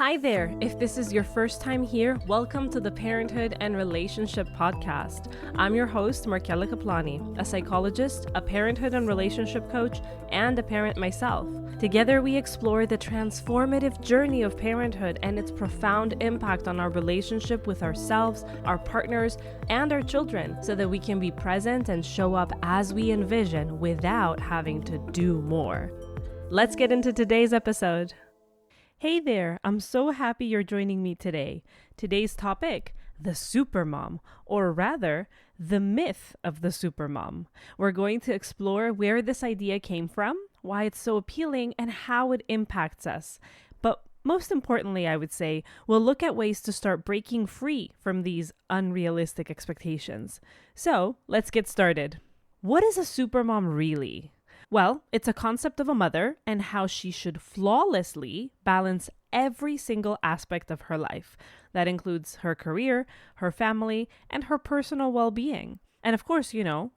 Hi there. If this is your first time here, welcome to the Parenthood and Relationship Podcast. I'm your host, Markella Kaplani, a psychologist, a parenthood and relationship coach, and a parent myself. Together, we explore the transformative journey of parenthood and its profound impact on our relationship with ourselves, our partners, and our children, so that we can be present and show up as we envision without having to do more. Let's get into today's episode. Hey there, I'm so happy you're joining me today. Today's topic, the Supermom, or rather, the myth of the Supermom. We're going to explore where this idea came from, why it's so appealing, and how it impacts us. But most importantly, I would say, we'll look at ways to start breaking free from these unrealistic expectations. So, let's get started. What is a Supermom really? Well, it's a concept of a mother and how she should flawlessly balance every single aspect of her life. That includes her career, her family, and her personal well-being. And of course,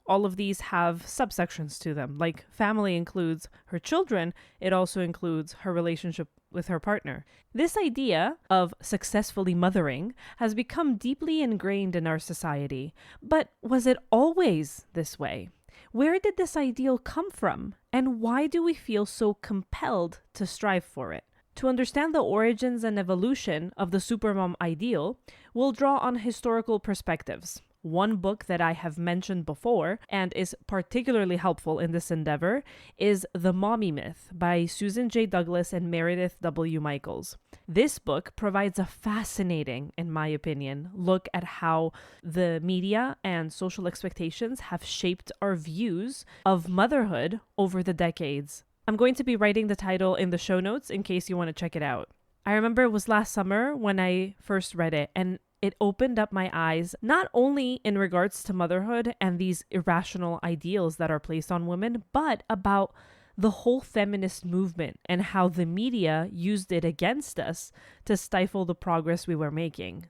all of these have subsections to them. Like family includes her children, it also includes her relationship with her partner. This idea of successfully mothering has become deeply ingrained in our society. But was it always this way? Where did this ideal come from, and why do we feel so compelled to strive for it? To understand the origins and evolution of the Supermom ideal, we'll draw on historical perspectives. One book that I have mentioned before and is particularly helpful in this endeavor is The Mommy Myth by Susan J. Douglas and Meredith W. Michaels. This book provides a fascinating, in my opinion, look at how the media and social expectations have shaped our views of motherhood over the decades. I'm going to be writing the title in the show notes in case you want to check it out. I remember it was last summer when I first read it, and it opened up my eyes, not only in regards to motherhood and these irrational ideals that are placed on women, but about the whole feminist movement and how the media used it against us to stifle the progress we were making.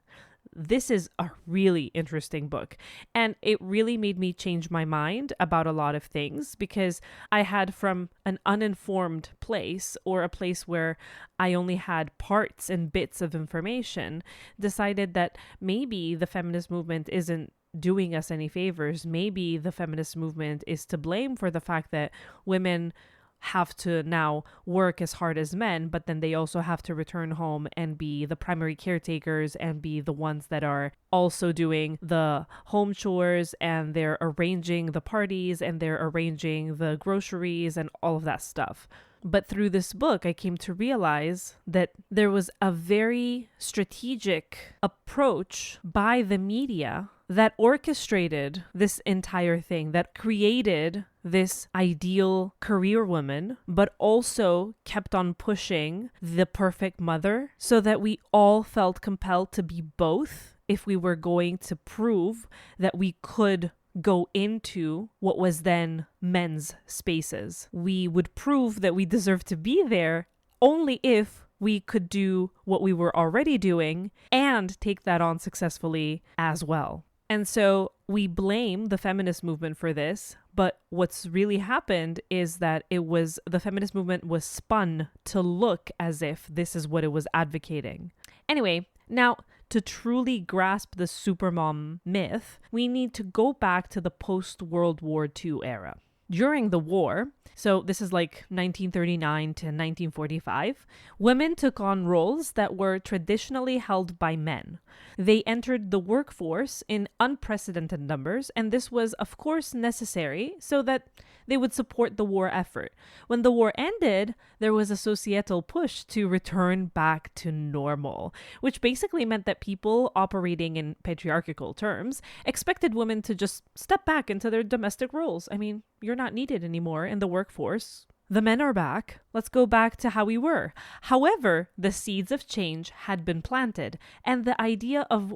This is a really interesting book, and it really made me change my mind about a lot of things, because I had, from an uninformed place, or a place where I only had parts and bits of information, decided that maybe the feminist movement isn't doing us any favors. Maybe the feminist movement is to blame for the fact that women have to now work as hard as men, but then they also have to return home and be the primary caretakers and be the ones that are also doing the home chores, and they're arranging the parties and they're arranging the groceries and all of that stuff. But through this book, I came to realize that there was a very strategic approach by the media that orchestrated this entire thing, that created this ideal career woman, but also kept on pushing the perfect mother, so that we all felt compelled to be both if we were going to prove that we could go into what was then men's spaces. We would prove that we deserved to be there only if we could do what we were already doing and take that on successfully as well. And so we blame the feminist movement for this, but what's really happened is that the feminist movement was spun to look as if this is what it was advocating. Anyway, now, to truly grasp the Supermom myth, we need to go back to the post-World War II era. During the war, so this is like 1939 to 1945, women took on roles that were traditionally held by men. They entered the workforce in unprecedented numbers, and this was, of course, necessary so that they would support the war effort. When the war ended, there was a societal push to return back to normal, which basically meant that people operating in patriarchal terms expected women to just step back into their domestic roles. I mean, you're not needed anymore in the workforce. The men are back. Let's go back to how we were. However, the seeds of change had been planted, and the idea of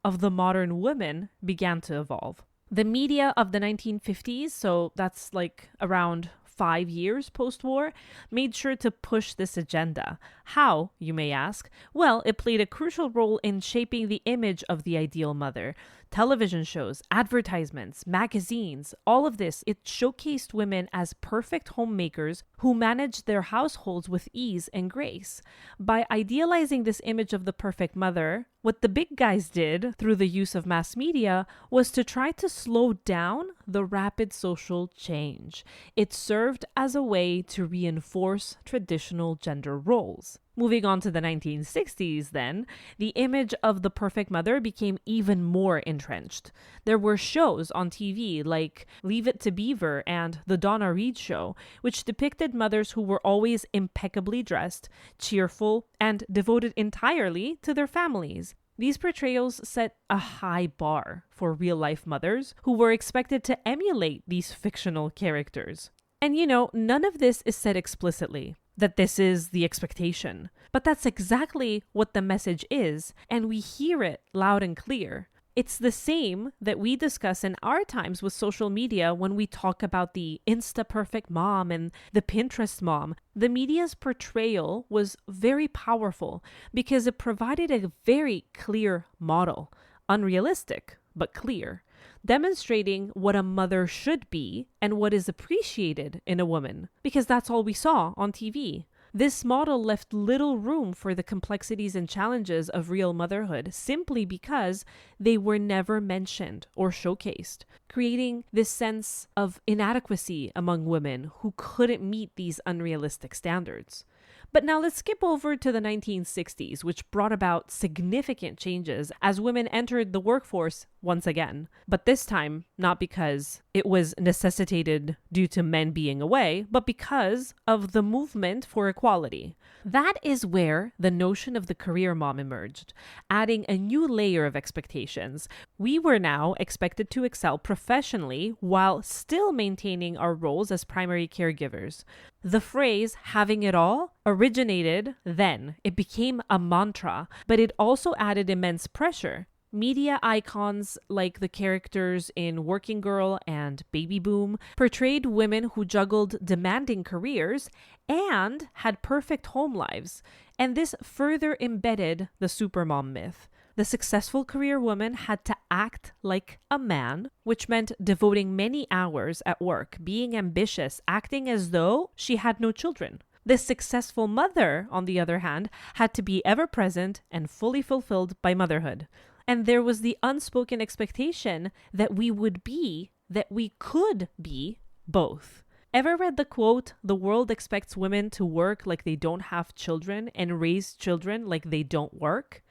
the modern woman began to evolve. The media of the 1950s, so that's like around 5 years post-war, made sure to push this agenda. How, you may ask? Well, it played a crucial role in shaping the image of the ideal mother. television shows, advertisements, magazines, all of this, it showcased women as perfect homemakers who managed their households with ease and grace. By idealizing this image of the perfect mother, what the big guys did through the use of mass media was to try to slow down the rapid social change. It served as a way to reinforce traditional gender roles. Moving on to the 1960s then, the image of the perfect mother became even more entrenched. There were shows on TV like Leave It to Beaver and The Donna Reed Show, which depicted mothers who were always impeccably dressed, cheerful, and devoted entirely to their families. These portrayals set a high bar for real-life mothers who were expected to emulate these fictional characters. And none of this is said explicitly, that this is the expectation. But that's exactly what the message is, and we hear it loud and clear. It's the same that we discuss in our times with social media when we talk about the Insta-perfect mom and the Pinterest mom. The media's portrayal was very powerful because it provided a very clear model, unrealistic, but clear, demonstrating what a mother should be and what is appreciated in a woman, because that's all we saw on TV. This model left little room for the complexities and challenges of real motherhood simply because they were never mentioned or showcased, creating this sense of inadequacy among women who couldn't meet these unrealistic standards. But now let's skip over to the 1960s, which brought about significant changes as women entered the workforce once again. But this time, not because it was necessitated due to men being away, but because of the movement for equality. That is where the notion of the career mom emerged, adding a new layer of expectations. We were now expected to excel professionally while still maintaining our roles as primary caregivers. The phrase having it all originated then. It became a mantra, but it also added immense pressure. Media icons like the characters in Working Girl and Baby Boom portrayed women who juggled demanding careers and had perfect home lives, and this further embedded the supermom myth. The successful career woman had to act like a man, which meant devoting many hours at work, being ambitious, acting as though she had no children. The successful mother, on the other hand, had to be ever present and fully fulfilled by motherhood. And there was the unspoken expectation that we could be both. Ever read the quote, "The world expects women to work like they don't have children and raise children like they don't work"?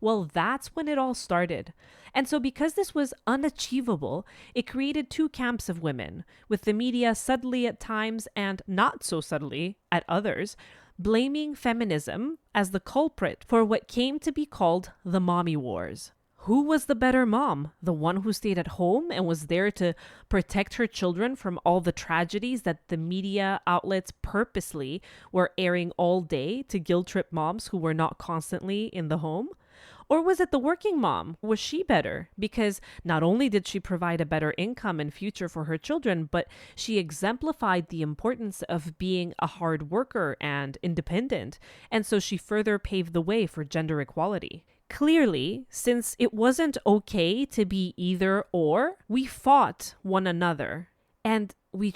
Well, that's when it all started. And so because this was unachievable, it created two camps of women, with the media subtly at times and not so subtly at others, blaming feminism as the culprit for what came to be called the mommy wars. Who was the better mom? The one who stayed at home and was there to protect her children from all the tragedies that the media outlets purposely were airing all day to guilt-trip moms who were not constantly in the home? Or was it the working mom? Was she better? Because not only did she provide a better income and future for her children, but she exemplified the importance of being a hard worker and independent. And so she further paved the way for gender equality. Clearly, since it wasn't okay to be either or, we fought one another. And we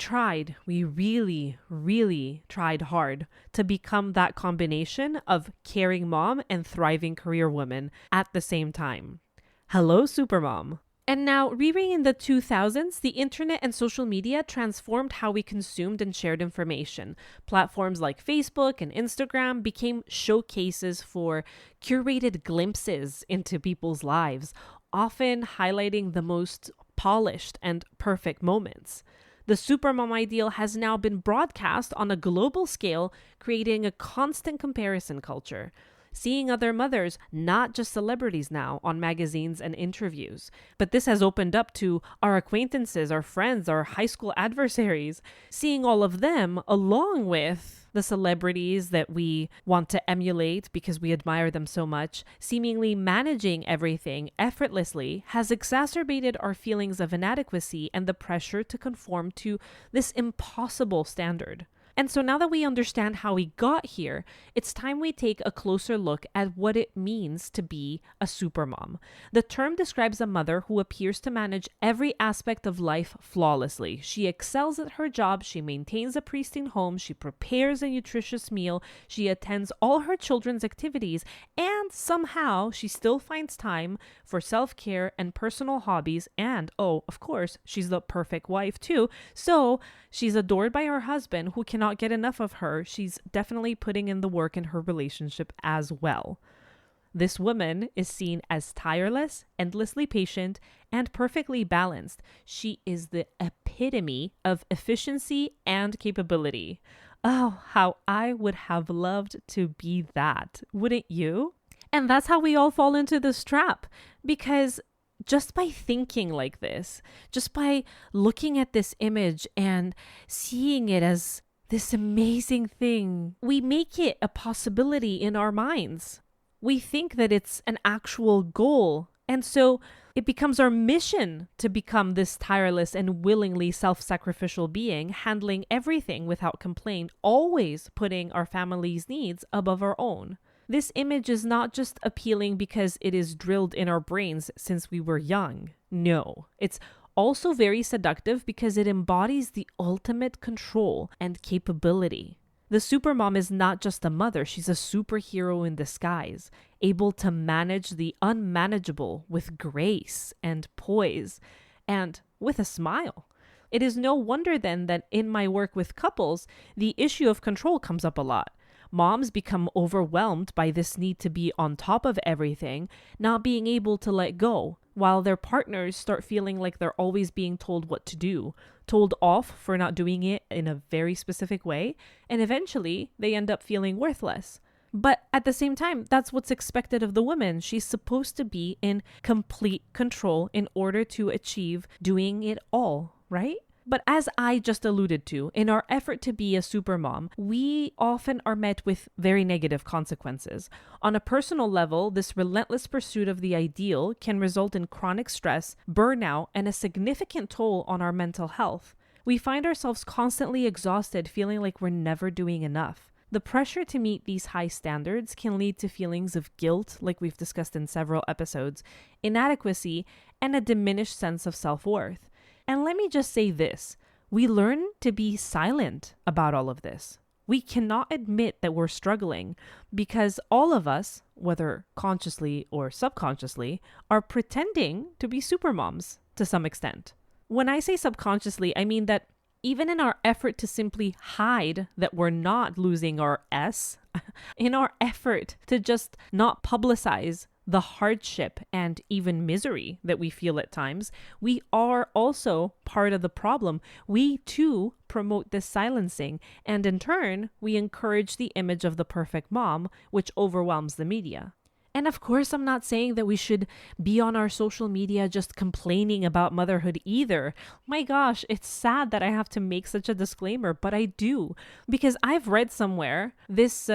really, really tried hard to become that combination of caring mom and thriving career woman at the same time. Hello, Supermom. And now, rearing in the 2000s, the internet and social media transformed how we consumed and shared information. Platforms like Facebook and Instagram became showcases for curated glimpses into people's lives, often highlighting the most polished and perfect moments. The supermom ideal has now been broadcast on a global scale, creating a constant comparison culture. Seeing other mothers, not just celebrities now, on magazines and interviews. But this has opened up to our acquaintances, our friends, our high school adversaries. Seeing all of them along with the celebrities that we want to emulate because we admire them so much, seemingly managing everything effortlessly, has exacerbated our feelings of inadequacy and the pressure to conform to this impossible standard. And so now that we understand how we got here, it's time we take a closer look at what it means to be a supermom. The term describes a mother who appears to manage every aspect of life flawlessly. She excels at her job, she maintains a pristine home, she prepares a nutritious meal, she attends all her children's activities, and somehow she still finds time for self-care and personal hobbies. And, oh, of course, she's the perfect wife too. So she's adored by her husband, who cannot get enough of her. She's definitely putting in the work in her relationship as well. This woman is seen as tireless, endlessly patient, and perfectly balanced. She is the epitome of efficiency and capability. Oh, how I would have loved to be that, wouldn't you? And that's how we all fall into this trap, because just by thinking like this, just by looking at this image and seeing it as this amazing thing, we make it a possibility in our minds. We think that it's an actual goal. And so it becomes our mission to become this tireless and willingly self-sacrificial being, handling everything without complaint, always putting our family's needs above our own. This image is not just appealing because it is drilled in our brains since we were young. No, it's also very seductive because it embodies the ultimate control and capability. The supermom is not just a mother, she's a superhero in disguise, able to manage the unmanageable with grace and poise, and with a smile. It is no wonder then that in my work with couples, the issue of control comes up a lot. Moms become overwhelmed by this need to be on top of everything, not being able to let go, while their partners start feeling like they're always being told what to do, told off for not doing it in a very specific way, and eventually they end up feeling worthless. But at the same time, that's what's expected of the woman. She's supposed to be in complete control in order to achieve doing it all, right? But as I just alluded to, in our effort to be a supermom, we often are met with very negative consequences. On a personal level, this relentless pursuit of the ideal can result in chronic stress, burnout, and a significant toll on our mental health. We find ourselves constantly exhausted, feeling like we're never doing enough. The pressure to meet these high standards can lead to feelings of guilt, like we've discussed in several episodes, inadequacy, and a diminished sense of self-worth. And let me just say this, we learn to be silent about all of this. We cannot admit that we're struggling because all of us, whether consciously or subconsciously, are pretending to be supermoms to some extent. When I say subconsciously, I mean that even in our effort to simply hide that we're not losing our S, in our effort to just not publicize the hardship and even misery that we feel at times, we are also part of the problem. We too promote this silencing, and in turn, we encourage the image of the perfect mom, which overwhelms the media. And of course, I'm not saying that we should be on our social media just complaining about motherhood either. My gosh, it's sad that I have to make such a disclaimer, but I do, because I've read somewhere this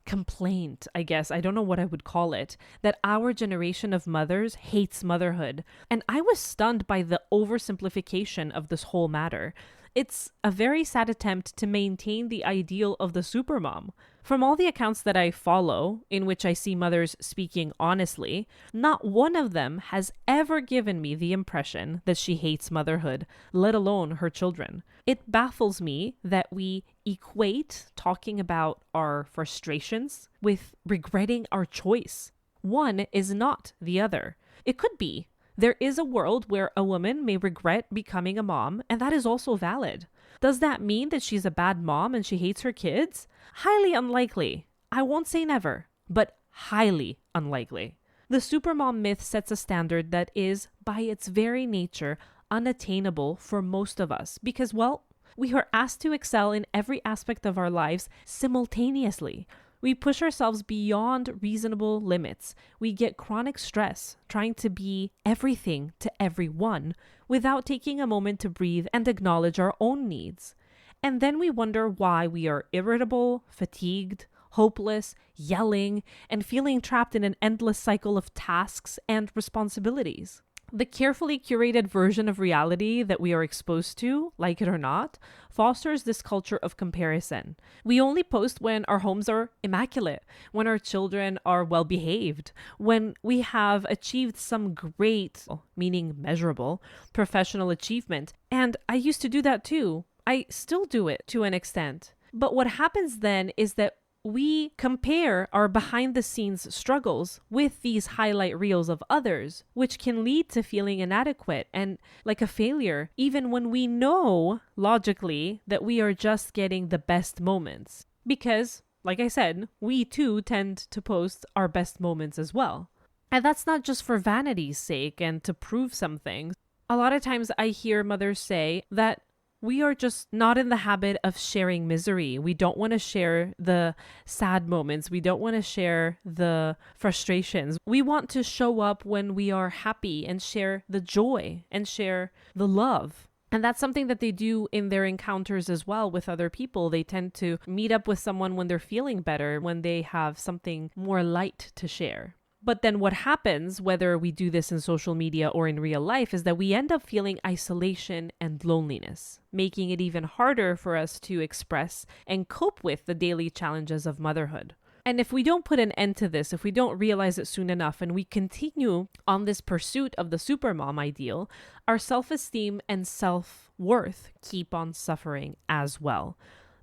complaint, I guess, I don't know what I would call it, that our generation of mothers hates motherhood. And I was stunned by the oversimplification of this whole matter. It's a very sad attempt to maintain the ideal of the supermom. From all the accounts that I follow, in which I see mothers speaking honestly, not one of them has ever given me the impression that she hates motherhood, let alone her children. It baffles me that we equate talking about our frustrations with regretting our choice. One is not the other. It could be. There is a world where a woman may regret becoming a mom, and that is also valid. Does that mean that she's a bad mom and she hates her kids? Highly unlikely. I won't say never, but highly unlikely. The supermom myth sets a standard that is, by its very nature, unattainable for most of us because, well, we are asked to excel in every aspect of our lives simultaneously. We push ourselves beyond reasonable limits. We get chronic stress trying to be everything to everyone without taking a moment to breathe and acknowledge our own needs. And then we wonder why we are irritable, fatigued, hopeless, yelling, and feeling trapped in an endless cycle of tasks and responsibilities. The carefully curated version of reality that we are exposed to, like it or not, fosters this culture of comparison. We only post when our homes are immaculate, when our children are well behaved, when we have achieved some great, meaning measurable, professional achievement. And I used to do that too. I still do it to an extent. But what happens then is that we compare our behind the scenes struggles with these highlight reels of others, which can lead to feeling inadequate and like a failure, even when we know logically that we are just getting the best moments. Because, like I said, we too tend to post our best moments as well. And that's not just for vanity's sake and to prove something. A lot of times I hear mothers say that we are just not in the habit of sharing misery. We don't want to share the sad moments. We don't want to share the frustrations. We want to show up when we are happy and share the joy and share the love. And that's something that they do in their encounters as well with other people. They tend to meet up with someone when they're feeling better, when they have something more light to share. But then what happens, whether we do this in social media or in real life, is that we end up feeling isolation and loneliness, making it even harder for us to express and cope with the daily challenges of motherhood. And if we don't put an end to this, if we don't realize it soon enough, and we continue on this pursuit of the supermom ideal, our self-esteem and self-worth keep on suffering as well.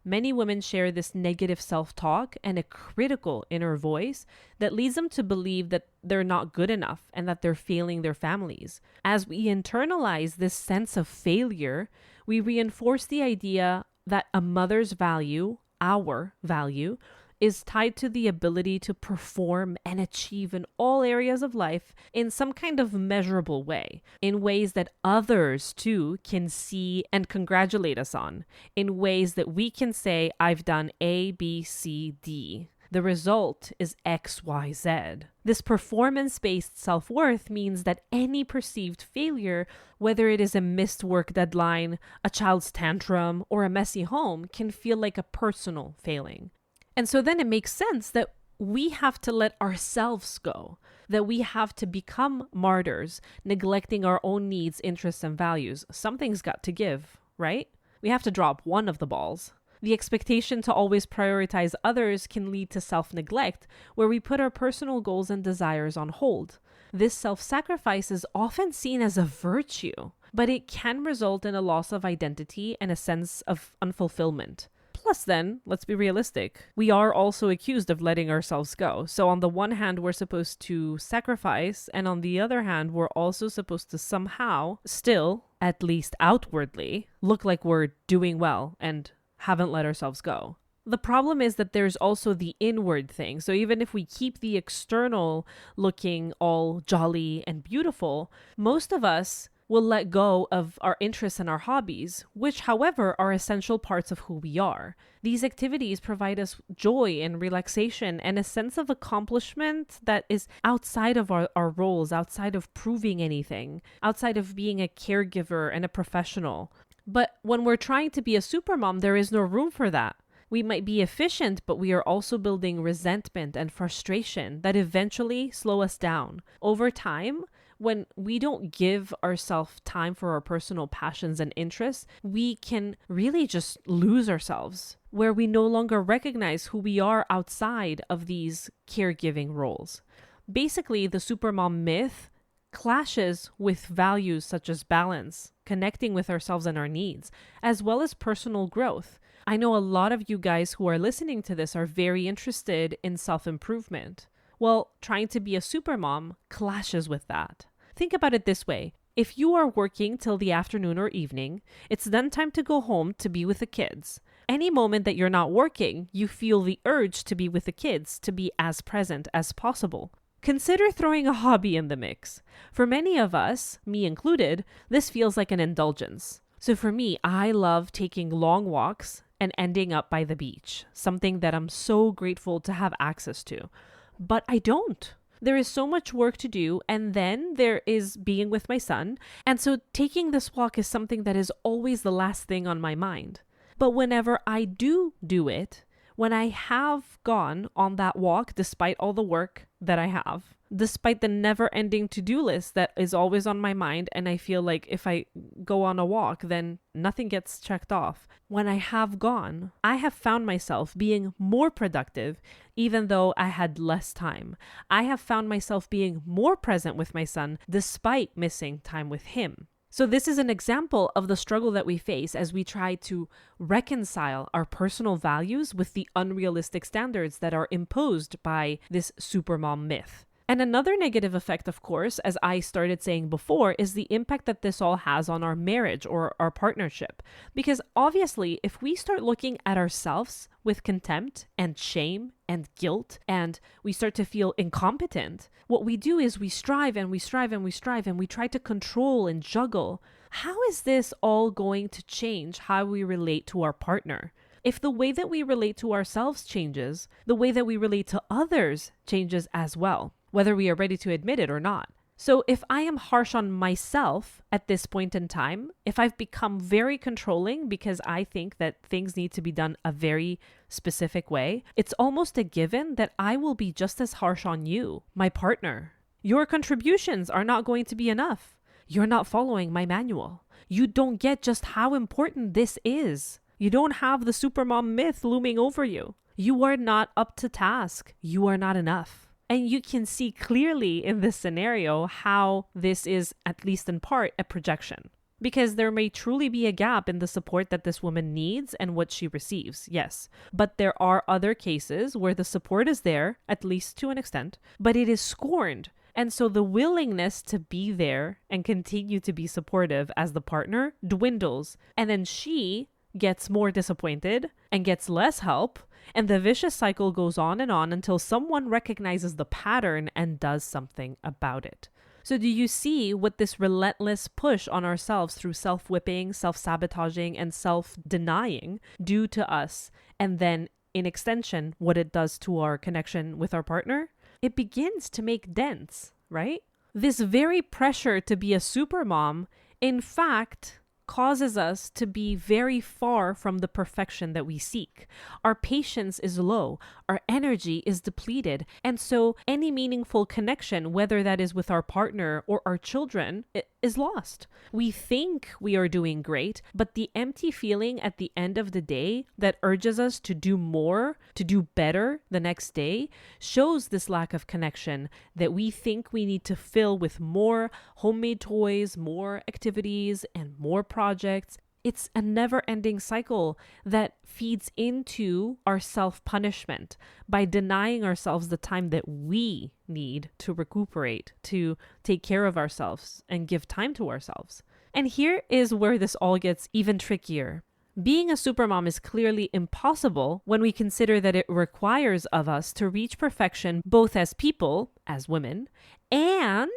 Many women share this negative self-talk and a critical inner voice that leads them to believe that they're not good enough and that they're failing their families. As we internalize this sense of failure, we reinforce the idea that a mother's value, our value, is tied to the ability to perform and achieve in all areas of life in some kind of measurable way, in ways that others too can see and congratulate us on, in ways that we can say, I've done A, B, C, D. The result is X, Y, Z. This performance-based self-worth means that any perceived failure, whether it is a missed work deadline, a child's tantrum, or a messy home, can feel like a personal failing. And so then it makes sense that we have to let ourselves go, that we have to become martyrs, neglecting our own needs, interests, and values. Something's got to give, right? We have to drop one of the balls. The expectation to always prioritize others can lead to self-neglect, where we put our personal goals and desires on hold. This self-sacrifice is often seen as a virtue, but it can result in a loss of identity and a sense of unfulfillment. Plus then, let's be realistic, we are also accused of letting ourselves go. So on the one hand, we're supposed to sacrifice, and on the other hand, we're also supposed to somehow, still, at least outwardly, look like we're doing well and haven't let ourselves go. The problem is that there's also the inward thing. So even if we keep the external looking all jolly and beautiful, most of us will let go of our interests and our hobbies, which, however, are essential parts of who we are. These activities provide us joy and relaxation and a sense of accomplishment that is outside of our roles, outside of proving anything, outside of being a caregiver and a professional. But when we're trying to be a supermom, there is no room for that. We might be efficient, but we are also building resentment and frustration that eventually slow us down. Over time, when we don't give ourselves time for our personal passions and interests, we can really just lose ourselves, where we no longer recognize who we are outside of these caregiving roles. Basically, the supermom myth clashes with values such as balance, connecting with ourselves and our needs, as well as personal growth. I know a lot of you guys who are listening to this are very interested in self-improvement. Well, trying to be a supermom clashes with that. Think about it this way. If you are working till the afternoon or evening, it's then time to go home to be with the kids. Any moment that you're not working, you feel the urge to be with the kids, to be as present as possible. Consider throwing a hobby in the mix. For many of us, me included, this feels like an indulgence. So for me, I love taking long walks and ending up by the beach, something that I'm so grateful to have access to. But I don't. There is so much work to do, and then there is being with my son, and so taking this walk is something that is always the last thing on my mind. But whenever I do it, when I have gone on that walk, despite all the work that I have, despite the never-ending to-do list that is always on my mind, and I feel like if I go on a walk, then nothing gets checked off. When I have gone, I have found myself being more productive, even though I had less time. I have found myself being more present with my son, despite missing time with him. So this is an example of the struggle that we face as we try to reconcile our personal values with the unrealistic standards that are imposed by this supermom myth. And another negative effect, of course, as I started saying before, is the impact that this all has on our marriage or our partnership. Because obviously, if we start looking at ourselves with contempt and shame and guilt, and we start to feel incompetent, what we do is we strive and we strive and we strive and we try to control and juggle. How is this all going to change how we relate to our partner? If the way that we relate to ourselves changes, the way that we relate to others changes as well, whether we are ready to admit it or not. So if I am harsh on myself at this point in time, if I've become very controlling because I think that things need to be done a very specific way, it's almost a given that I will be just as harsh on you, my partner. Your contributions are not going to be enough. You're not following my manual. You don't get just how important this is. You don't have the supermom myth looming over you. You are not up to task. You are not enough. And you can see clearly in this scenario how this is, at least in part, a projection. Because there may truly be a gap in the support that this woman needs and what she receives, yes. But there are other cases where the support is there, at least to an extent, but it is scorned. And so the willingness to be there and continue to be supportive as the partner dwindles. And then she gets more disappointed and gets less help, and the vicious cycle goes on until someone recognizes the pattern and does something about it. So do you see what this relentless push on ourselves through self-whipping, self-sabotaging, and self-denying do to us? And then in extension, what it does to our connection with our partner? It begins to make dents, right? This very pressure to be a supermom, in fact, causes us to be very far from the perfection that we seek. Our patience is low, our energy is depleted, and so any meaningful connection, whether that is with our partner or our children, is lost. We think we are doing great, but the empty feeling at the end of the day that urges us to do more, to do better the next day, shows this lack of connection that we think we need to fill with more homemade toys, more activities, and more projects. It's a never-ending cycle that feeds into our self-punishment by denying ourselves the time that we need to recuperate, to take care of ourselves and give time to ourselves. And here is where this all gets even trickier. Being a supermom is clearly impossible when we consider that it requires of us to reach perfection both as people, as women, and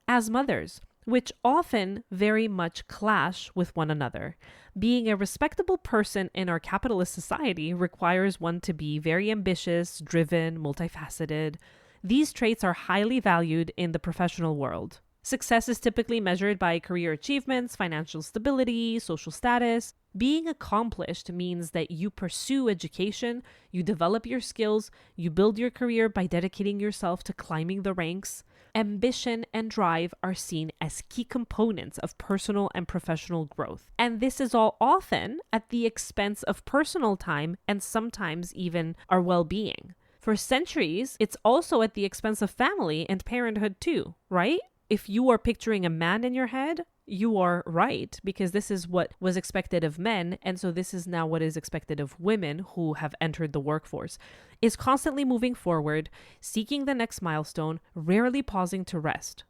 as mothers, which often very much clash with one another. Being a respectable person in our capitalist society requires one to be very ambitious, driven, multifaceted. These traits are highly valued in the professional world. Success is typically measured by career achievements, financial stability, social status. Being accomplished means that you pursue education, you develop your skills, you build your career by dedicating yourself to climbing the ranks. Ambition and drive are seen as key components of personal and professional growth. And this is all often at the expense of personal time and sometimes even our well-being. For centuries, it's also at the expense of family and parenthood too, right? If you are picturing a man in your head, you are right, because this is what was expected of men, and so this is now what is expected of women who have entered the workforce, is constantly moving forward, seeking the next milestone, rarely pausing to rest.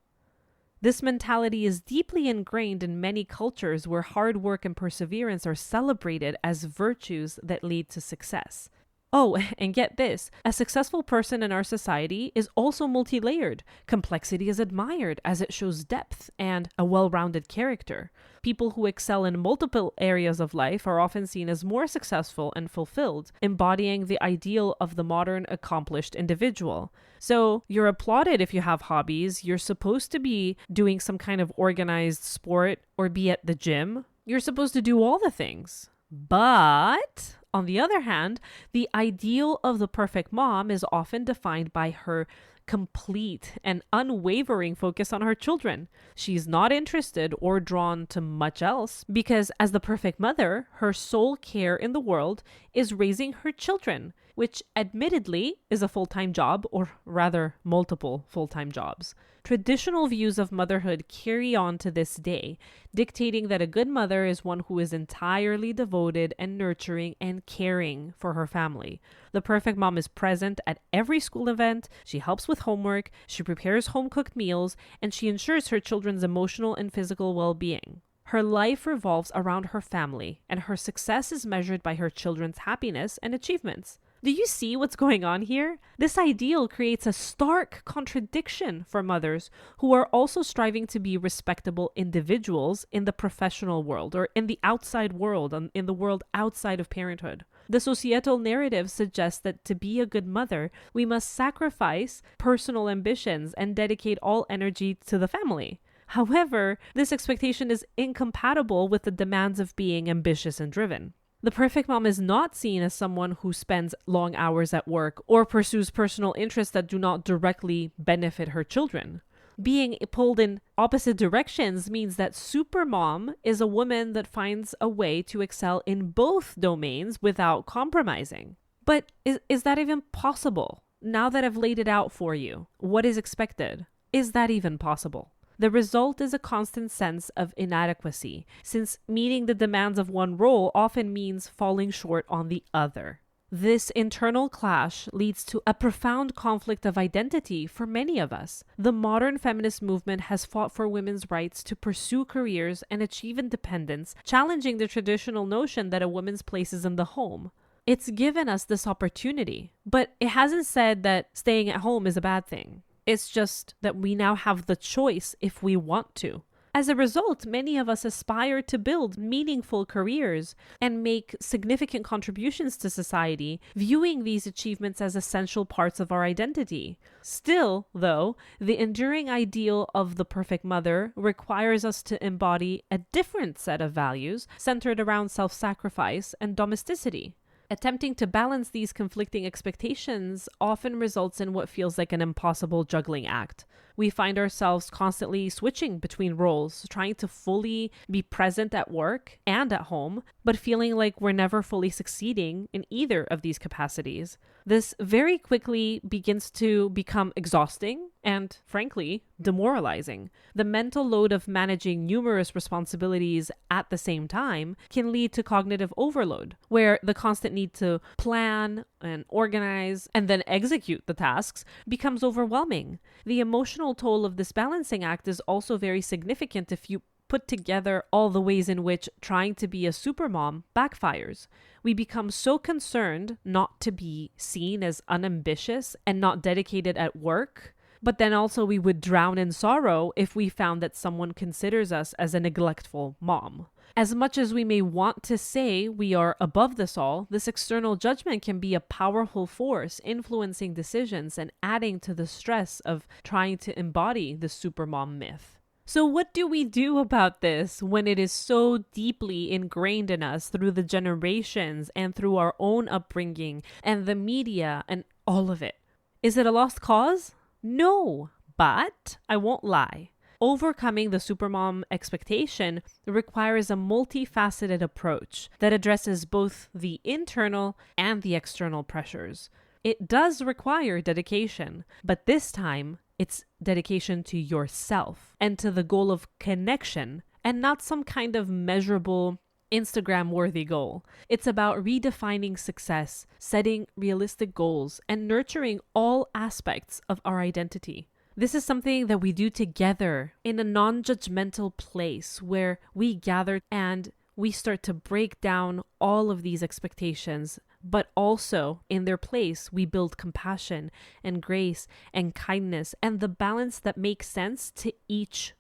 This mentality is deeply ingrained in many cultures where hard work and perseverance are celebrated as virtues that lead to success. Oh, and get this, a successful person in our society is also multi-layered. Complexity is admired as it shows depth and a well-rounded character. People who excel in multiple areas of life are often seen as more successful and fulfilled, embodying the ideal of the modern accomplished individual. So you're applauded if you have hobbies. You're supposed to be doing some kind of organized sport or be at the gym. You're supposed to do all the things. But On the other hand, the ideal of the perfect mom is often defined by her complete and unwavering focus on her children. She's not interested or drawn to much else because, as the perfect mother, her sole care in the world is raising her children, which admittedly is a full-time job, or rather multiple full-time jobs. Traditional views of motherhood carry on to this day, dictating that a good mother is one who is entirely devoted and nurturing and caring for her family. The perfect mom is present at every school event, she helps with homework, she prepares home-cooked meals, and she ensures her children's emotional and physical well-being. Her life revolves around her family, and her success is measured by her children's happiness and achievements. Do you see what's going on here? This ideal creates a stark contradiction for mothers who are also striving to be respectable individuals in the professional world or in the outside world, in the world outside of parenthood. The societal narrative suggests that to be a good mother, we must sacrifice personal ambitions and dedicate all energy to the family. However, this expectation is incompatible with the demands of being ambitious and driven. The perfect mom is not seen as someone who spends long hours at work or pursues personal interests that do not directly benefit her children. Being pulled in opposite directions means that Supermom is a woman that finds a way to excel in both domains without compromising. But is that even possible? Now that I've laid it out for you, what is expected? Is that even possible? The result is a constant sense of inadequacy, since meeting the demands of one role often means falling short on the other. This internal clash leads to a profound conflict of identity for many of us. The modern feminist movement has fought for women's rights to pursue careers and achieve independence, challenging the traditional notion that a woman's place is in the home. It's given us this opportunity, but it hasn't said that staying at home is a bad thing. It's just that we now have the choice if we want to. As a result, many of us aspire to build meaningful careers and make significant contributions to society, viewing these achievements as essential parts of our identity. Still, though, the enduring ideal of the perfect mother requires us to embody a different set of values centered around self-sacrifice and domesticity. Attempting to balance these conflicting expectations often results in what feels like an impossible juggling act. We find ourselves constantly switching between roles, trying to fully be present at work and at home, but feeling like we're never fully succeeding in either of these capacities. This very quickly begins to become exhausting and, frankly, demoralizing. The mental load of managing numerous responsibilities at the same time can lead to cognitive overload, where the constant need to plan and organize and then execute the tasks becomes overwhelming. The emotional toll of this balancing act is also very significant if you put together all the ways in which trying to be a supermom backfires. We become so concerned not to be seen as unambitious and not dedicated at work, but then also we would drown in sorrow if we found that someone considers us as a neglectful mom. As much as we may want to say we are above this all, this external judgment can be a powerful force influencing decisions and adding to the stress of trying to embody the supermom myth. So what do we do about this when it is so deeply ingrained in us through the generations and through our own upbringing and the media and all of it? Is it a lost cause? No, but I won't lie. Overcoming the supermom expectation requires a multifaceted approach that addresses both the internal and the external pressures. It does require dedication, but this time it's dedication to yourself and to the goal of connection and not some kind of measurable Instagram-worthy goal. It's about redefining success, setting realistic goals, and nurturing all aspects of our identity. This is something that we do together in a non-judgmental place where we gather and we start to break down all of these expectations, but also in their place, we build compassion and grace and kindness and the balance that makes sense to each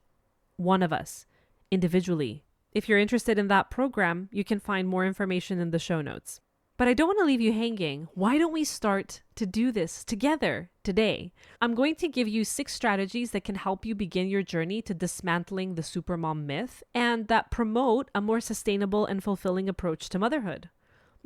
one of us individually. If you're interested in that program, you can find more information in the show notes. But I don't want to leave you hanging. Why don't we start to do this together today? I'm going to give you 6 strategies that can help you begin your journey to dismantling the supermom myth and that promote a more sustainable and fulfilling approach to motherhood.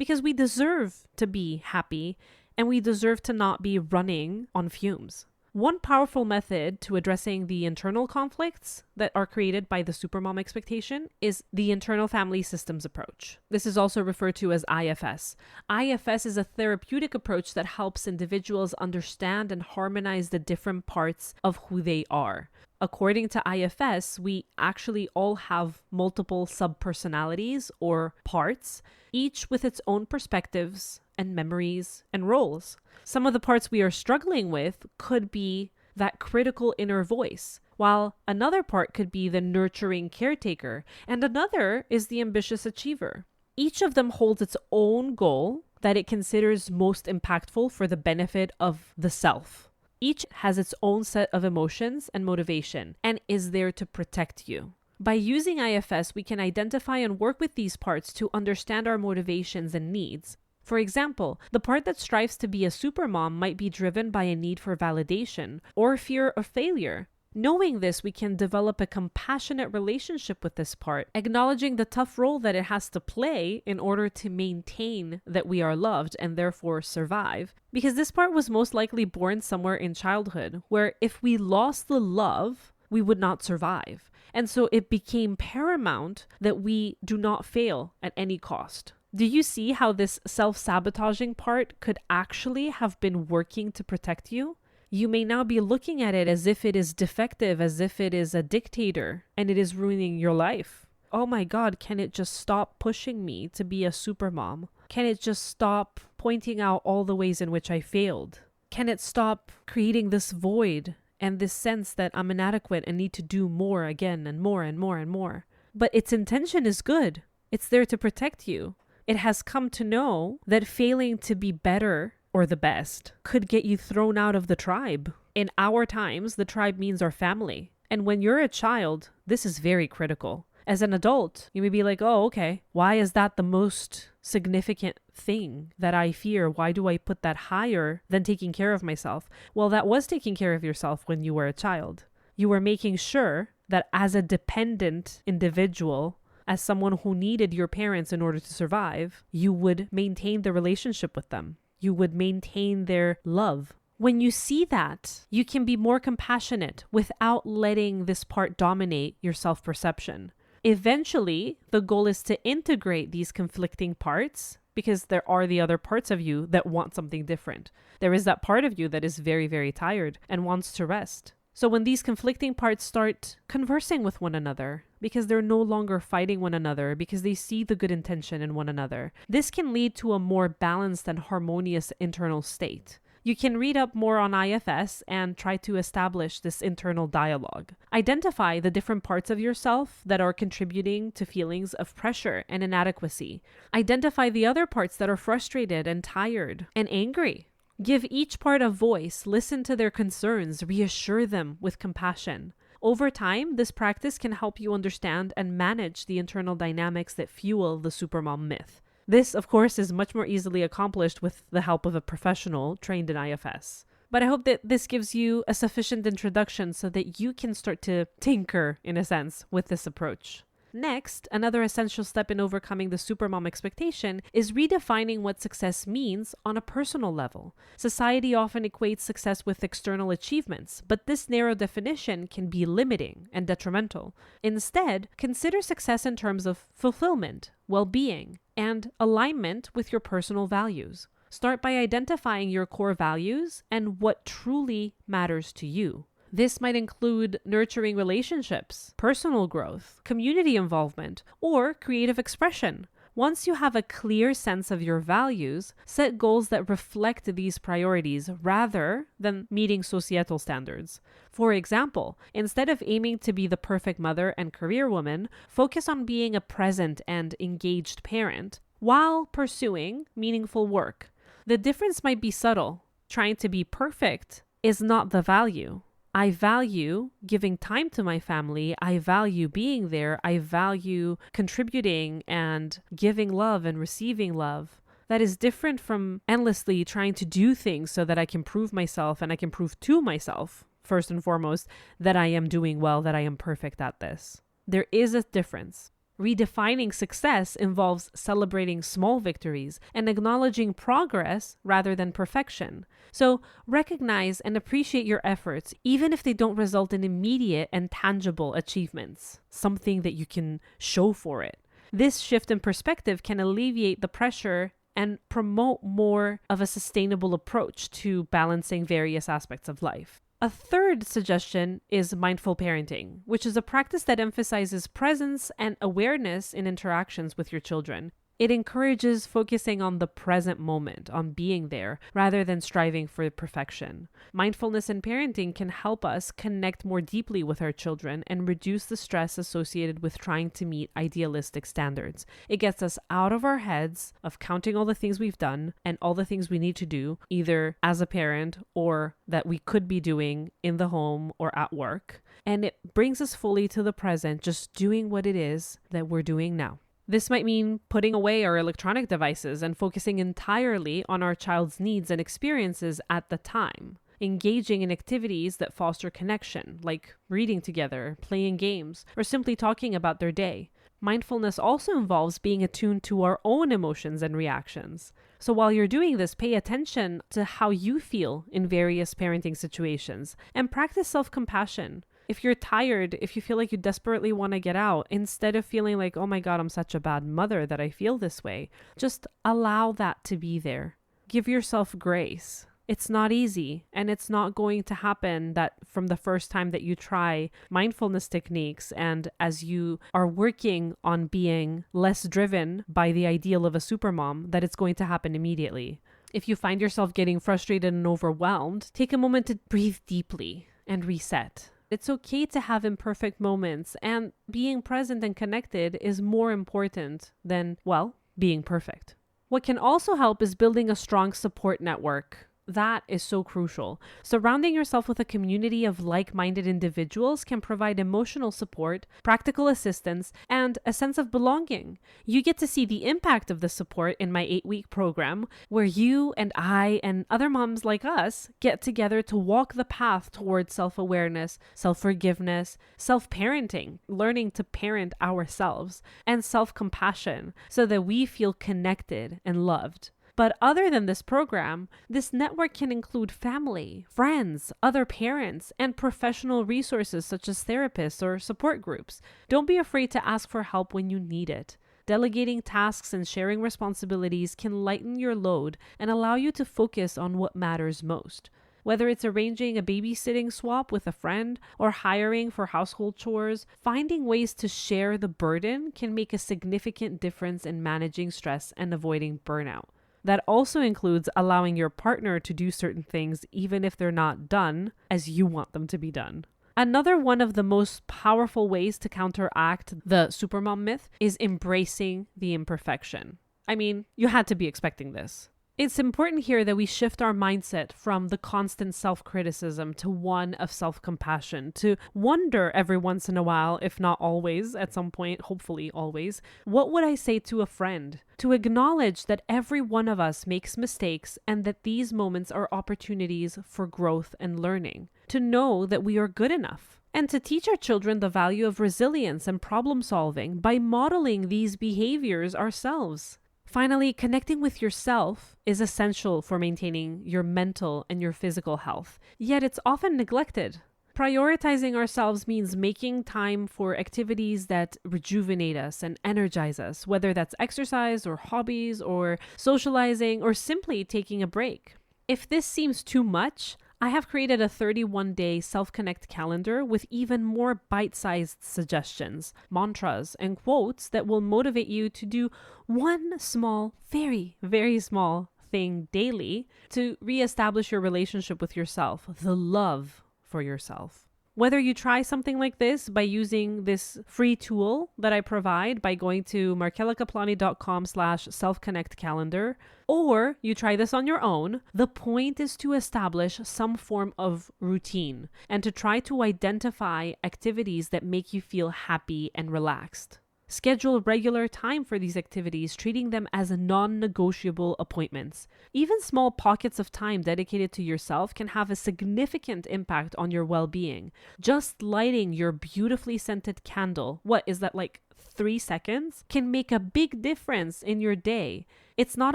because we deserve to be happy and we deserve to not be running on fumes. One powerful method to addressing the internal conflicts that are created by the supermom expectation is the internal family systems approach. This is also referred to as IFS. IFS is a therapeutic approach that helps individuals understand and harmonize the different parts of who they are. According to IFS, we actually all have multiple subpersonalities or parts, each with its own perspectives and memories and roles. Some of the parts we are struggling with could be that critical inner voice, while another part could be the nurturing caretaker, and another is the ambitious achiever. Each of them holds its own goal that it considers most impactful for the benefit of the self. Each has its own set of emotions and motivation and is there to protect you. By using IFS, we can identify and work with these parts to understand our motivations and needs. For example, the part that strives to be a supermom might be driven by a need for validation or fear of failure. Knowing this, we can develop a compassionate relationship with this part, acknowledging the tough role that it has to play in order to maintain that we are loved and therefore survive. Because this part was most likely born somewhere in childhood, where if we lost the love, we would not survive. And so it became paramount that we do not fail at any cost. Do you see how this self-sabotaging part could actually have been working to protect you? You may now be looking at it as if it is defective, as if it is a dictator, and it is ruining your life. Oh my God, can it just stop pushing me to be a supermom? Can it just stop pointing out all the ways in which I failed? Can it stop creating this void and this sense that I'm inadequate and need to do more again and more and more and more? But its intention is good. It's there to protect you. It has come to know that failing to be better or the best could get you thrown out of the tribe. In our times, the tribe means our family. And when you're a child, this is very critical. As an adult, you may be like, oh, okay, why is that the most significant thing that I fear? Why do I put that higher than taking care of myself? Well, that was taking care of yourself when you were a child. You were making sure that as a dependent individual, as someone who needed your parents in order to survive, you would maintain the relationship with them. You would maintain their love. When you see that, you can be more compassionate without letting this part dominate your self-perception. Eventually, the goal is to integrate these conflicting parts because there are the other parts of you that want something different. There is that part of you that is very, very tired and wants to rest. So when these conflicting parts start conversing with one another, because they're no longer fighting one another, because they see the good intention in one another, this can lead to a more balanced and harmonious internal state. You can read up more on IFS and try to establish this internal dialogue. Identify the different parts of yourself that are contributing to feelings of pressure and inadequacy. Identify the other parts that are frustrated and tired and angry. Give each part a voice, listen to their concerns, reassure them with compassion. Over time, this practice can help you understand and manage the internal dynamics that fuel the supermom myth. This, of course, is much more easily accomplished with the help of a professional trained in IFS. But I hope that this gives you a sufficient introduction so that you can start to tinker, in a sense, with this approach. Next, another essential step in overcoming the supermom expectation is redefining what success means on a personal level. Society often equates success with external achievements, but this narrow definition can be limiting and detrimental. Instead, consider success in terms of fulfillment, well-being, and alignment with your personal values. Start by identifying your core values and what truly matters to you. This might include nurturing relationships, personal growth, community involvement, or creative expression. Once you have a clear sense of your values, set goals that reflect these priorities rather than meeting societal standards. For example, instead of aiming to be the perfect mother and career woman, focus on being a present and engaged parent while pursuing meaningful work. The difference might be subtle. Trying to be perfect is not the value. I value giving time to my family. I value being there. I value contributing and giving love and receiving love. That is different from endlessly trying to do things so that I can prove myself and I can prove to myself, first and foremost, that I am doing well, that I am perfect at this. There is a difference. Redefining success involves celebrating small victories and acknowledging progress rather than perfection. So recognize and appreciate your efforts, even if they don't result in immediate and tangible achievements, something that you can show for it. This shift in perspective can alleviate the pressure and promote more of a sustainable approach to balancing various aspects of life. A third suggestion is mindful parenting, which is a practice that emphasizes presence and awareness in interactions with your children. It encourages focusing on the present moment, on being there, rather than striving for perfection. Mindfulness in parenting can help us connect more deeply with our children and reduce the stress associated with trying to meet idealistic standards. It gets us out of our heads of counting all the things we've done and all the things we need to do, either as a parent or that we could be doing in the home or at work. And it brings us fully to the present, just doing what it is that we're doing now. This might mean putting away our electronic devices and focusing entirely on our child's needs and experiences at the time. Engaging in activities that foster connection, like reading together, playing games, or simply talking about their day. Mindfulness also involves being attuned to our own emotions and reactions. So while you're doing this, pay attention to how you feel in various parenting situations and practice self-compassion. If you're tired, if you feel like you desperately want to get out, instead of feeling like, oh my God, I'm such a bad mother that I feel this way, just allow that to be there. Give yourself grace. It's not easy, and it's not going to happen that from the first time that you try mindfulness techniques and as you are working on being less driven by the ideal of a supermom, that it's going to happen immediately. If you find yourself getting frustrated and overwhelmed, take a moment to breathe deeply and reset. It's okay to have imperfect moments, and being present and connected is more important than, well, being perfect. What can also help is building a strong support network. That is so crucial. Surrounding yourself with a community of like-minded individuals can provide emotional support, practical assistance, and a sense of belonging. You get to see the impact of the support in my 8-week program, where you and I and other moms like us get together to walk the path towards self-awareness, self-forgiveness, self-parenting, learning to parent ourselves, and self-compassion so that we feel connected and loved. But other than this program, this network can include family, friends, other parents, and professional resources such as therapists or support groups. Don't be afraid to ask for help when you need it. Delegating tasks and sharing responsibilities can lighten your load and allow you to focus on what matters most. Whether it's arranging a babysitting swap with a friend or hiring for household chores, finding ways to share the burden can make a significant difference in managing stress and avoiding burnout. That also includes allowing your partner to do certain things even if they're not done as you want them to be done. Another one of the most powerful ways to counteract the supermom myth is embracing the imperfection. I mean, you had to be expecting this. It's important here that we shift our mindset from the constant self-criticism to one of self-compassion, to wonder every once in a while, if not always, at some point, hopefully always, what would I say to a friend? To acknowledge that every one of us makes mistakes and that these moments are opportunities for growth and learning. To know that we are good enough. And to teach our children the value of resilience and problem solving by modeling these behaviors ourselves. Finally, connecting with yourself is essential for maintaining your mental and your physical health, yet it's often neglected. Prioritizing ourselves means making time for activities that rejuvenate us and energize us, whether that's exercise or hobbies or socializing or simply taking a break. If this seems too much, I have created a 31-day self-connect calendar with even more bite-sized suggestions, mantras, and quotes that will motivate you to do one small, very, very small thing daily to reestablish your relationship with yourself, the love for yourself. Whether you try something like this by using this free tool that I provide by going to markelakaplani.com/self-connect calendar, or you try this on your own, the point is to establish some form of routine and to try to identify activities that make you feel happy and relaxed. Schedule regular time for these activities, treating them as non-negotiable appointments. Even small pockets of time dedicated to yourself can have a significant impact on your well-being. Just lighting your beautifully scented candle, what is that, like 3 seconds, can make a big difference in your day. It's not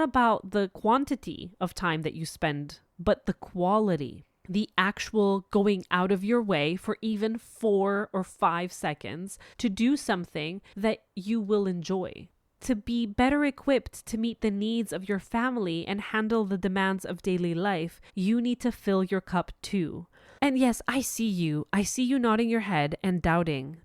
about the quantity of time that you spend, but the quality. The actual going out of your way for even 4 or 5 seconds to do something that you will enjoy. To be better equipped to meet the needs of your family and handle the demands of daily life, you need to fill your cup too. And yes, I see you nodding your head and doubting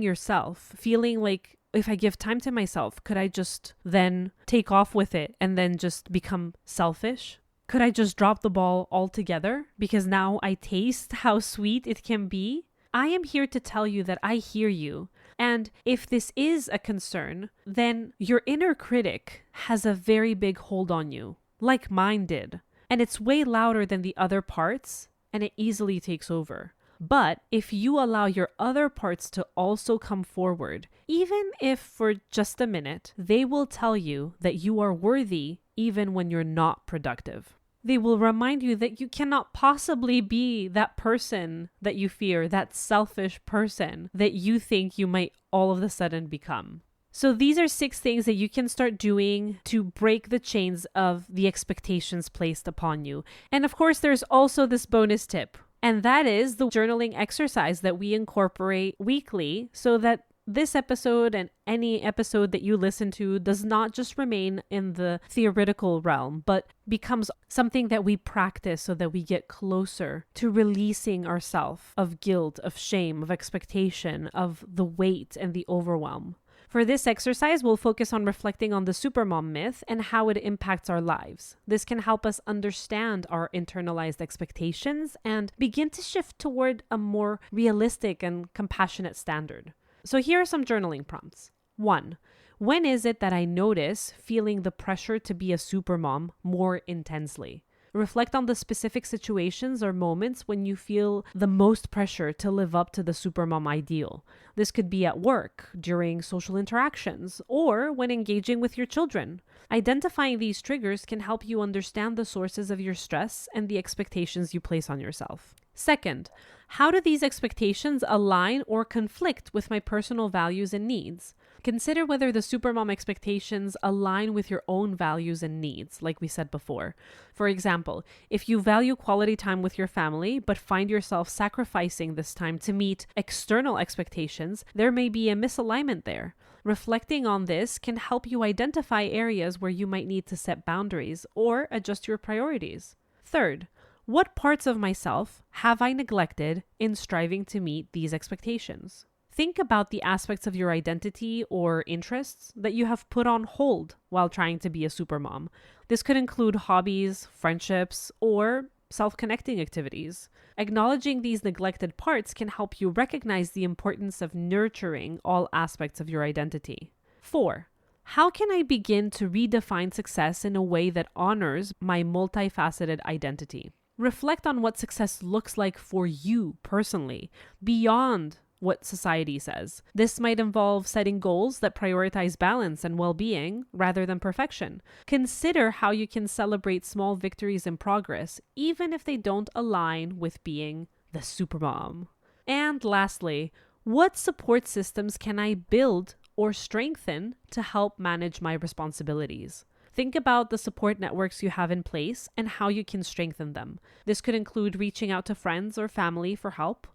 yourself, feeling like, if I give time to myself, could I just then take off with it and then just become selfish? Could I just drop the ball altogether because now I taste how sweet it can be? I am here to tell you that I hear you. And if this is a concern, then your inner critic has a very big hold on you, like mine did. And it's way louder than the other parts, and it easily takes over. But if you allow your other parts to also come forward, even if for just a minute, they will tell you that you are worthy even when you're not productive. They will remind you that you cannot possibly be that person that you fear, that selfish person that you think you might all of a sudden become. So these are 6 things that you can start doing to break the chains of the expectations placed upon you. And of course, there's also this bonus tip. And that is the journaling exercise that we incorporate weekly so that this episode and any episode that you listen to does not just remain in the theoretical realm, but becomes something that we practice so that we get closer to releasing ourselves of guilt, of shame, of expectation, of the weight and the overwhelm. For this exercise, we'll focus on reflecting on the Supermom myth and how it impacts our lives. This can help us understand our internalized expectations and begin to shift toward a more realistic and compassionate standard. So here are some journaling prompts. 1. When is it that I notice feeling the pressure to be a supermom more intensely? Reflect on the specific situations or moments when you feel the most pressure to live up to the supermom ideal. This could be at work, during social interactions, or when engaging with your children. Identifying these triggers can help you understand the sources of your stress and the expectations you place on yourself. 2nd, how do these expectations align or conflict with my personal values and needs? Consider whether the supermom expectations align with your own values and needs, like we said before. For example, if you value quality time with your family, but find yourself sacrificing this time to meet external expectations, there may be a misalignment there. Reflecting on this can help you identify areas where you might need to set boundaries or adjust your priorities. 3rd, what parts of myself have I neglected in striving to meet these expectations? Think about the aspects of your identity or interests that you have put on hold while trying to be a supermom. This could include hobbies, friendships, or self-connecting activities. Acknowledging these neglected parts can help you recognize the importance of nurturing all aspects of your identity. 4. How can I begin to redefine success in a way that honors my multifaceted identity? Reflect on what success looks like for you personally, beyond what society says. This might involve setting goals that prioritize balance and well-being rather than perfection. Consider how you can celebrate small victories in progress, even if they don't align with being the supermom. And lastly, what support systems can I build or strengthen to help manage my responsibilities? Think about the support networks you have in place and how you can strengthen them. This could include reaching out to friends or family for help,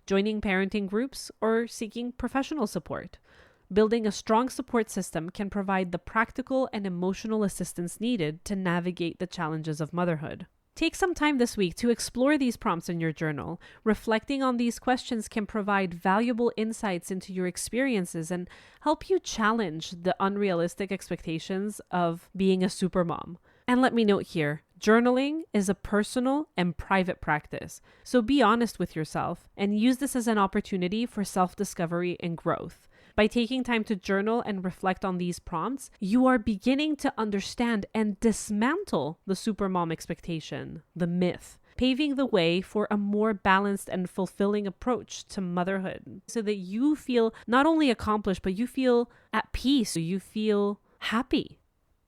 joining parenting groups, or seeking professional support. Building a strong support system can provide the practical and emotional assistance needed to navigate the challenges of motherhood. Take some time this week to explore these prompts in your journal. Reflecting on these questions can provide valuable insights into your experiences and help you challenge the unrealistic expectations of being a supermom. And let me note here, journaling is a personal and private practice, so be honest with yourself and use this as an opportunity for self-discovery and growth. By taking time to journal and reflect on these prompts, you are beginning to understand and dismantle the supermom expectation, the myth. paving the way for a more balanced and fulfilling approach to motherhood so that you feel not only accomplished, but you feel at peace, you feel happy.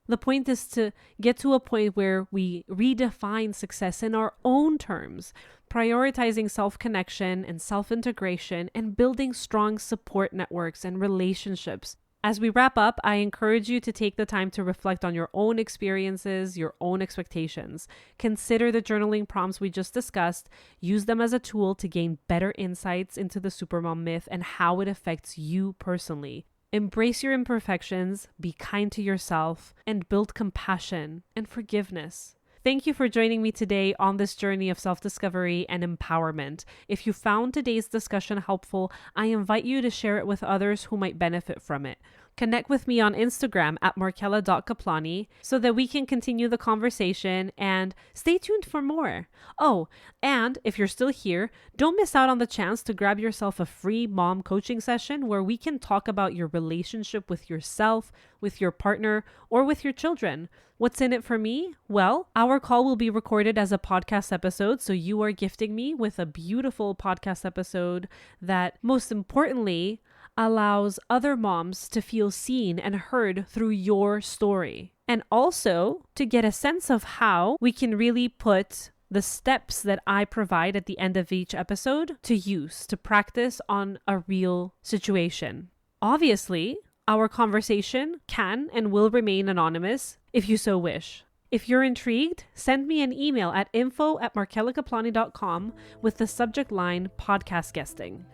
The point is to get to a point where we redefine success in our own terms, prioritizing self-connection and self-integration and building strong support networks and relationships. As we wrap up, I encourage you to take the time to reflect on your own experiences, your own expectations. Consider the journaling prompts we just discussed. Use them as a tool to gain better insights into the Supermom myth and how it affects you personally. Embrace your imperfections, be kind to yourself, and build compassion and forgiveness. Thank you for joining me today on this journey of self-discovery and empowerment. If you found today's discussion helpful, I invite you to share it with others who might benefit from it. Connect with me on Instagram at markella.kaplani so that we can continue the conversation, and stay tuned for more. Oh, and if you're still here, don't miss out on the chance to grab yourself a free mom coaching session where we can talk about your relationship with yourself, with your partner, or with your children. What's in it for me? Well, our call will be recorded as a podcast episode, so you are gifting me with a beautiful podcast episode that, most importantly, allows other moms to feel seen and heard through your story. And also to get a sense of how we can really put the steps that I provide at the end of each episode to use, to practice on a real situation. Obviously, our conversation can and will remain anonymous if you so wish. If you're intrigued, send me an email at info@markellakaplani.com with the subject line podcast guesting.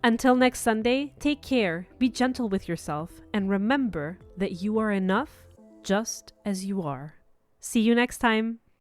Until next Sunday, take care, be gentle with yourself, and remember that you are enough just as you are. See you next time.